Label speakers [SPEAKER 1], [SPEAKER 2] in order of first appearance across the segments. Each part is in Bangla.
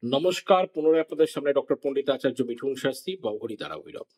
[SPEAKER 1] নমস্কার, পুনরায় আপনাদের সামনে ডক্টর পণ্ডিত আচার্য মিঠুন শাস্ত্রী, বগরি দ্বারা ভৈরব।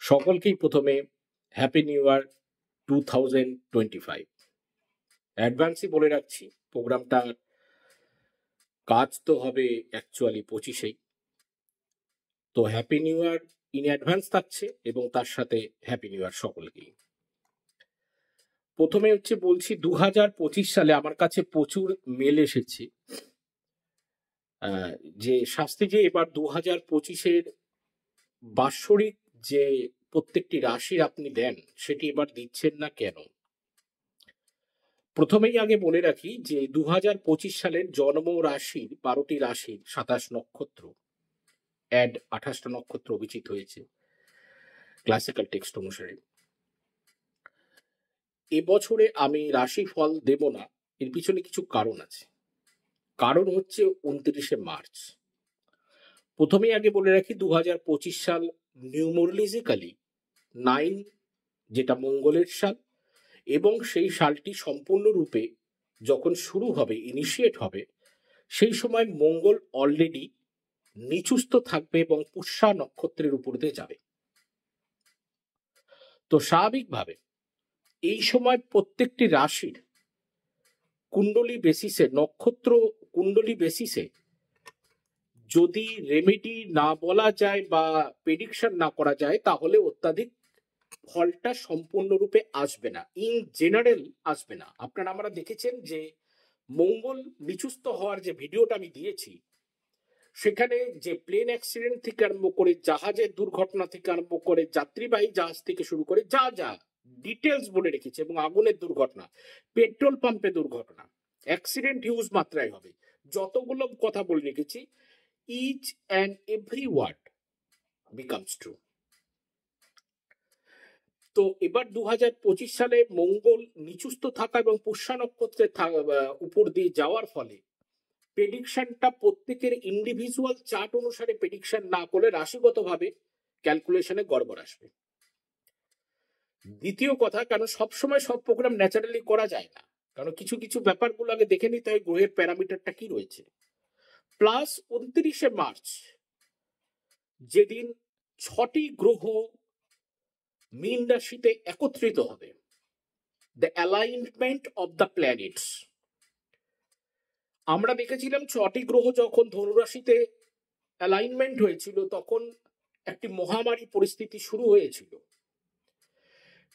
[SPEAKER 1] সকলকেই প্রথমে হ্যাপি নিউ ইয়ার 2025। অ্যাডভান্সই বলে রাখছি, প্রোগ্রামটার কাজ তো হবে অ্যাকচুয়ালি 25-এই। তো happy new year in advance থাকছে এবং তার সাথে হ্যাপি নিউ ইয়ার সকলকেই। প্রথমে বলছি 2025 সালে আমার কাছে প্রচুর মেল এসেছে যে শাস্ত্রীজি এবার 2025-এর বাৎসরিক যে প্রত্যেকটি রাশির আপনি দেন সেটি এবার দিচ্ছেন না কেন। প্রথমেই আগে বলে রাখি যে 2025 সালের জন্ম রাশির 12টি রাশির 27 নক্ষত্র 28টা নক্ষত্র অভিজিৎ হয়েছে ক্লাসিক্যাল টেক্সট অনুসারে। এবছরে আমি রাশি ফল দেব না, এর পিছনে কিছু কারণ আছে। কারণ হচ্ছে 29শে মার্চ। প্রথমেই আগে বলে রাখি 2025 সাল নিউমোরোলজিক্যালি 9 যেটা মঙ্গলের সাল, এবং সেই সালটি সম্পূর্ণরূপে যখন শুরু হবে, ইনিশিয়েট হবে, সেই সময় মঙ্গল অলরেডি নিচুস্থ থাকবে এবং পুষ্যা নক্ষত্রের উপর দিয়ে যাবে। তো স্বাভাবিকভাবে এই সময় প্রত্যেকটি রাশির কুণ্ডলী বেসিসে, নক্ষত্র কুণ্ডলী বেসিসে যদি রেমেডি না বলা যায় বা প্রেডিকশন না করা যায়, তাহলে অত্যাধিক ফলটা সম্পূর্ণরূপে আসবে না, ইন জেনারেল আসবে না। আপনারা আমরা দেখেছেন যে মঙ্গল নিচুস্থ হওয়ার যে ভিডিওটা আমি দিয়েছি, সেখানে যে প্লেন অ্যাক্সিডেন্ট থেকে আরম্ভ করে জাহাজের দুর্ঘটনা থেকে আরম্ভ করে যাত্রীবাহী জাহাজ থেকে শুরু করে যা যা ডিটেলস বলে রেখেছে, এবং আগুনের দুর্ঘটনা, পেট্রোল পাম্পে দুর্ঘটনা, অ্যাক্সিডেন্ট হিউজ মাত্রায় হবে, যতগুলো কথা বলে রেখেছি, each and every word becomes true. তো এবার 2025 সালে মঙ্গল নিচুস্থ থাকা এবং পুষ্যা নক্ষত্রের উপর দিয়ে যাওয়ার ফলে প্রেডিকশনটা প্রত্যেকের ইন্ডিভিজুয়াল চার্ট অনুসারে প্রেডিকশন না করলে রাশিগতভাবে ক্যালকুলেশনে গড়বড় আসবে। দ্বিতীয় কথা, কারণ সবসময় সব প্রোগ্রাম ন্যাচারালি করা যায় না, কারণ কিছু কিছু ব্যাপারগুলো আগে দেখে নিতে হয় গ্রহের প্যারামিটারটা কি রয়েছে। প্লাস 29শে মার্চ যেদিন 6টি গ্রহ মীন রাশিতে একত্রিত হবে, the alignment of the planets. আমরা দেখেছিলাম 6টি গ্রহ যখন ধনুরাশিতে অ্যালাইনমেন্ট হয়েছিল, তখন একটি মহামারী পরিস্থিতি শুরু হয়েছিল।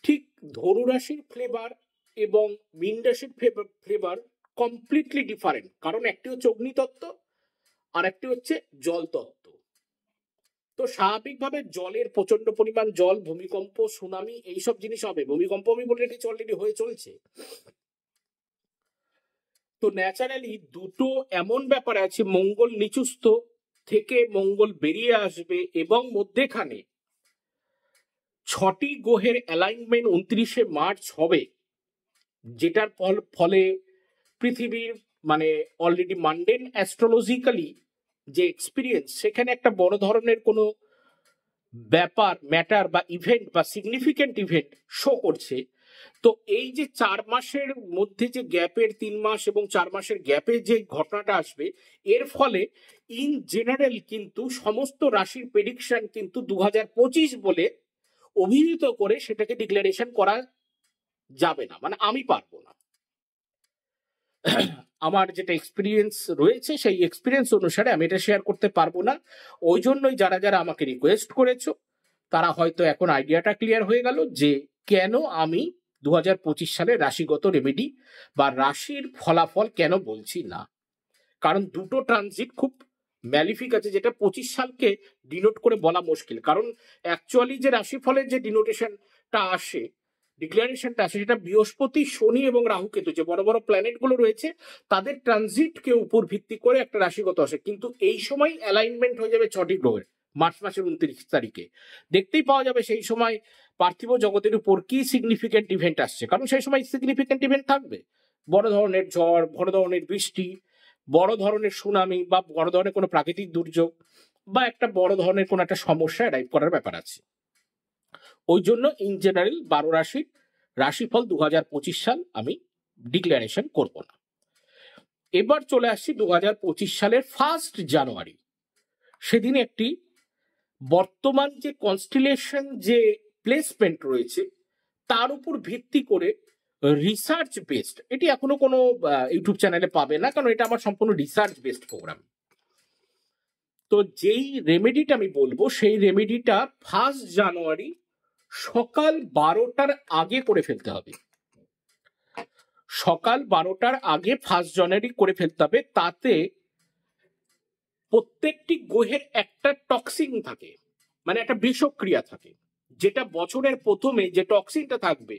[SPEAKER 1] ঠিক ধনুরাশির ফ্লেভার এবং মীন রাশির ফ্লেভার কমপ্লিটলি ডিফারেন্ট, কারণ একটি হচ্ছে অগ্নিতত্ত্ব আর একটি হচ্ছে জল তত্ত্ব। তো স্বাভাবিকভাবে জলের প্রচন্ড পরিমাণ জল, ভূমিকম্প, সুনামি, এইসব জিনিস হবে। ভূমিকম্প আমি বলে রেখেছি অলরেডি হয়ে চলছে। তো ন্যাচারালি দুটো এমন ব্যাপার আছে, মঙ্গল নিচুস্থ থেকে মঙ্গল বেরিয়ে আসবে এবং মধ্যেখানে 6টি গ্রহের অ্যালাইনমেন্ট 29শে মার্চ হবে, যেটার ফলে পৃথিবীর মানে অলরেডি মান্ডেন অ্যাস্ট্রোলজিক্যালি যে এক্সপিরিয়েন্স, সেখানে একটা বড় ধরনের কোনো ব্যাপার, ম্যাটার বা ইভেন্ট বা সিগনিফিকেন্ট ইভেন্ট শো করছে। তো এই যে 4 মাসের মধ্যে যে গ্যাপের 3 মাস এবং 4 মাসের গ্যাপে যে ঘটনাটা আসবে, এর ফলে ইন জেনারেল কিন্তু সমস্ত রাশির প্রেডিকশন কিন্তু 2025 বলে অভিহিত করে সেটাকে ডিক্লারেশন করা যাবে না, মানে আমি পারবো না। আমার যেটা এক্সপিরিয়েন্স রয়েছে সেই এক্সপিরিয়েন্স অনুসারে আমি এটা শেয়ার করতে পারবো না। ওই জন্যই যারা যারা আমাকে রিকোয়েস্ট করেছো, তারা হয়তো এখন আইডিয়াটা ক্লিয়ার হয়ে গেল যে কেন আমি 2025 সালে রাশিগত রেমেডি বা রাশির ফলাফল কেন বলছি না। কারণ দুটো ট্রানজিট খুব ম্যালিফিক আছে, যেটা 25 সালকে ডিনোট করে বলা মুশকিল। কারণ অ্যাকচুয়ালি যে রাশিফলের যে ডিনোটেশনটা আসে, ডিক্লারেশনটা আসে, সেটা বৃহস্পতি, শনি এবং রাহুকেতু যে বড় বড় প্ল্যানেট গুলো রয়েছে তাদের ট্রানজিটকে উপর ভিত্তি করে একটা রাশিগত আসে। কিন্তু এই সময় অ্যালাইনমেন্ট হয়ে যাবে 6টি গ্রহের, মার্চ মাসের 29 তারিখে। দেখতেই পাওয়া যাবে সেই সময় পার্থিব জগতের উপর কি সিগনিফিকেন্ট ইভেন্ট আসছে, কারণ সেই সময় সিগনিফিকেন্ট ইভেন্ট থাকবে। বড় ধরনের ঝড়, বড় ধরনের বৃষ্টি, বড় ধরনের সুনামি বা বড় ধরনের কোনো প্রাকৃতিক দুর্যোগ বা একটা বড় ধরনের কোনো একটা সমস্যা অ্যারাইভ করার ব্যাপার আছে। ওই জন্য ইন জেনারেল 12 রাশির রাশিফল 2025 সাল আমি ডিক্লারেশন করব না। এবার চলে আসছি 2025 সালের 1 জানুয়ারি। সেদিন একটি বর্তমান যে কনস্টিলেশন যে প্লেসমেন্ট রয়েছে তার উপর ভিত্তি করে রিসার্চ বেসড, এটি এখনো কোনো ইউটিউব চ্যানেলে পাবে না, কারণ এটা আমার সম্পূর্ণ রিসার্চ বেসড প্রোগ্রাম। তো যেই রেমেডিটা আমি বলবো সেই রেমেডিটা 1 জানুয়ারি সকাল 12টার আগে করে ফেলতে হবে। সকাল 12টার আগে 1 জানুয়ারি করে ফেলতে হবে। তাতে প্রত্যেকটি গ্রহের একটা টক্সিন থাকে, মানে একটা বিষক্রিয়া থাকে, যেটা বছরের প্রথমে যে টক্সিনটা থাকবে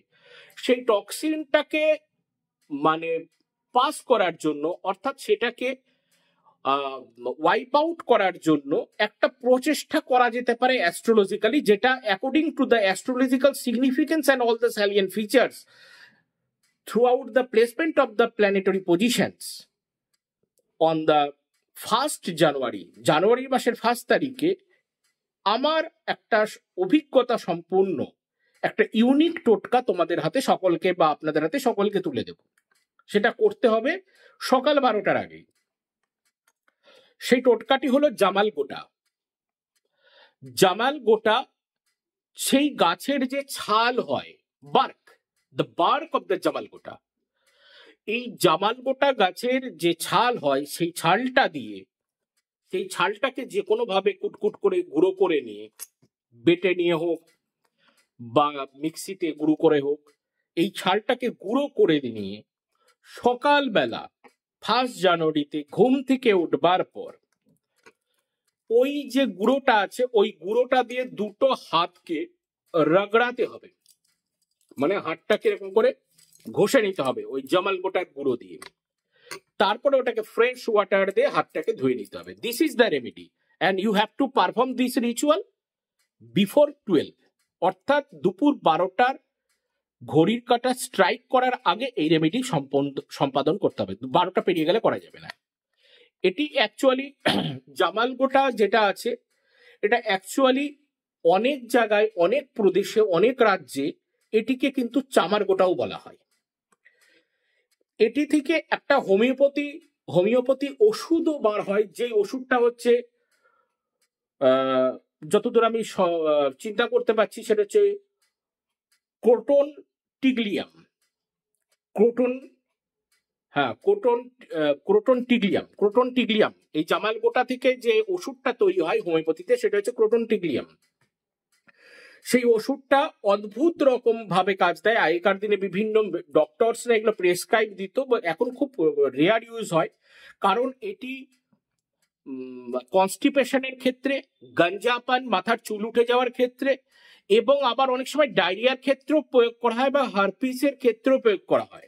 [SPEAKER 1] সেই টক্সিনটাকে মানে পাস করার জন্য, অর্থাৎ সেটাকে ওয়াইপ আউট করার জন্য একটা প্রচেষ্টা করা যেতে পারে অ্যাস্ট্রোলজিক্যালি, যেটা according to the astrological significance and all the salient features throughout the placement of the planetary positions on the 1st জানুয়ারি, জানুয়ারি মাসের 1 তারিখে আমার একটা অভিজ্ঞতা সম্পূর্ণ একটা ইউনিক টোটকা তোমাদের হাতে সকলকে বা আপনাদের হাতে সকলকে তুলে দেব। সেটা করতে হবে সকাল 12টার আগেই। সেই টোটকাটি হলো জামাল গোটা। জামাল গোটা সেই গাছের যে ছাল হয়, bark, the bark of the জামাল গোটা, এই জামাল গোটা গাছের যে ছাল হয় সেই ছালটা দিয়ে, সেই ছালটাকে যে কোনো ভাবে কুটকুট করে গুঁড়ো করে নিয়ে, বেটে নিয়ে হোক বা মিক্সিতে গুঁড়ো করে হোক, এই ছালটাকে গুঁড়ো করে নিয়ে সকালবেলা 1 জানুয়ারিতে ঘুম থেকে উঠবার পর ওই যে গুঁড়োটা আছে ওই গুঁড়োটা দিয়ে দুটো হাতকে রগড়াতে হবে, মানে হাতটাকে এরকম করে ঘষে নিতে হবে ওই জামাল গোটার গুঁড়ো দিয়ে। তারপরে ওটাকে ফ্রেশ ওয়াটার দিয়ে হাতটাকে ধুয়ে নিতে হবে। This is the remedy and you have to perform this ritual before 12, অর্থাৎ দুপুর 12টার ঘড়ির কাঁটা স্ট্রাইক করার আগে এই রেমেডি সম্পাদন করতে হবে। 12টা পেরিয়ে গেলে করা যাবে না। এটি অ্যাকচুয়ালি জামাল গোটা যেটা আছে এটা অ্যাকচুয়ালি অনেক জায়গায়, অনেক প্রদেশে, অনেক রাজ্যে এটিকে কিন্তু চামার গোটাও বলা হয়। এটি থেকে একটা হোমিওপ্যাথি ওষুধও বার হয়, যে ওষুধটা হচ্ছে যতদূর আমি চিন্তা করতে পারছি সেটা হচ্ছে ক্রোটন টিগলিয়াম। ক্রোটন টিগলিয়াম এই জামাল গোটা থেকে যে ওষুধটা তৈরি হয় হোমিওপ্যাথিতে সেটা হচ্ছে ক্রোটন টিগলিয়াম। সেই ওষুধটা অদ্ভুত রকম ভাবে কাজ দেয়। আগেকার দিনে বিভিন্ন ডক্টরসরা এগুলো প্রেসক্রাইব দিত, এখন খুব রেয়ার ইউজ হয়, কারণ এটি কনস্টিপেশনের ক্ষেত্রে, গাঞ্জাপান, মাথার চুল উঠে যাওয়ার ক্ষেত্রে, এবং আবার অনেক সময় ডায়রিয়ার ক্ষেত্রেও প্রয়োগ করা হয় বা হার্পিসের ক্ষেত্রেও প্রয়োগ করা হয়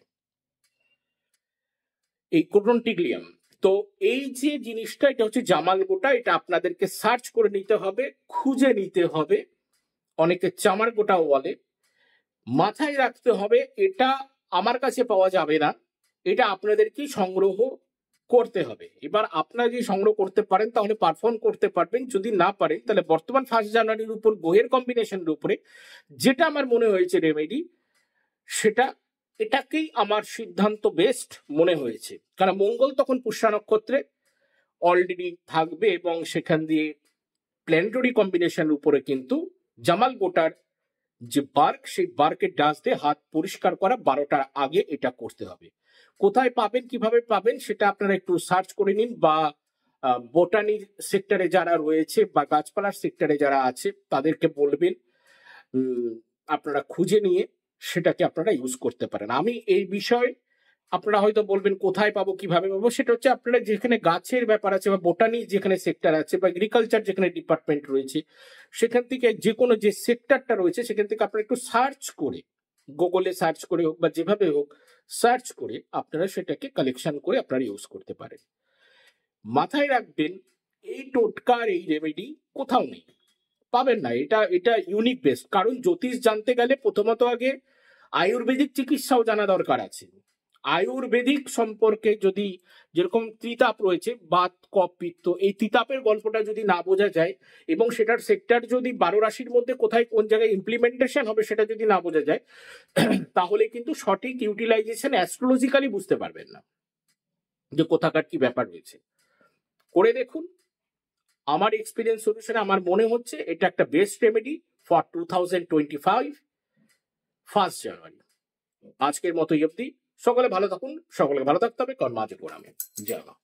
[SPEAKER 1] এই ক্রোটন টিগলিয়াম। তো এই যে জিনিসটা এটা হচ্ছে জামাল গোটা, এটা আপনাদেরকে সার্চ করে নিতে হবে, খুঁজে নিতে হবে, অনেকে চামার গোটাও বলে। মাথায় রাখতে হবে এটা আমার কাছে পাওয়া যাবে না, এটা আপনাদেরকেই সংগ্রহ করতে হবে। এবার আপনারা যদি সংগ্রহ করতে পারেন তাহলে পারফর্ম করতে পারবেন, যদি না পারেন তাহলে বর্তমান 1 জানুয়ারির উপর গ্রহের কম্বিনেশনের উপরে যেটা আমার মনে হয়েছে রেমেডি, সেটা এটাকেই আমার সিদ্ধান্ত বেস্ট মনে হয়েছে। কারণ মঙ্গল তখন পুষ্যা নক্ষত্রে অলরেডি থাকবে এবং সেখান দিয়ে প্ল্যানেটরি কম্বিনেশনের উপরে কিন্তু জামাল গোটার যে বার্ক, সেই বার্কের ডাস্ট দিয়ে হাত পরিষ্কার করা 12টার আগে এটা করতে হবে। কোথায় পাবেন, কিভাবে পাবেন সেটা আপনারা একটু সার্চ করে নিন, বা বোটানি সেক্টরে যারা রয়েছে বা গাছপালার সেক্টরে যারা আছে তাদেরকে বলবেন, আপনারা খুঁজে নিয়ে সেটাকে আপনারা ইউজ করতে পারেন। আমি এই বিষয়ে আপনারা হয়তো বলবেন কোথায় পাবো, কিভাবে পাবো, সেটা হচ্ছে আপনারা যেখানে গাছের ব্যাপার আছে বা বোটানি যেখানে সেক্টর আছে বা এগ্রিকালচার যেখানে ডিপার্টমেন্ট রয়েছে সেখান থেকে যে কোনো যে সেক্টরটা রয়েছে সেখান থেকে আপনারা একটু সার্চ করে, গুগলে সার্চ করে হোক বা যেভাবে হোক সার্চ করে আপনারা সেটাকে কালেকশন করে আপনারা ইউজ করতে পারেন। মাথায় রাখবেন এই টোটকার এই রেমেডি কোথাও নেই, পাবেন না। এটা ইউনিক বেস্ট। কারণ জ্যোতিষ জানতে গেলে প্রথমত আগে আয়ুর্বেদিক চিকিৎসাও জানা দরকার আছে। আয়ুর্বেদিক সম্পর্কে যদি, যেরকম ত্রিতাপ রয়েছে, বাত, কফ, পিত্ত, এই ত্রিতাপের গল্পটা যদি না বোঝা যায় এবং সেটার সেক্টর যদি 12 রাশির মধ্যে কোথায় কোন জায়গায় ইমপ্লিমেন্টেশন হবে সেটা যদি না বোঝা যায় তাহলে কিন্তু সঠিক ইউটিলাইজেশন অ্যাস্ট্রোলজিক্যালি বুঝতে পারবেন না। যে কোথাকার কি ব্যাপার রয়েছে, করে দেখুন। আমার এক্সপিরিয়েন্স অনুসারে আমার মনে হচ্ছে এটা একটা বেস্ট রেমেডি ফর 2025 1 জানুয়ারি। আজকের মতো অবধি। সকলে ভালো থাকুন, সকলে ভালো থাকতে হবে, কর্মাজ প্রণামে, জয় মা।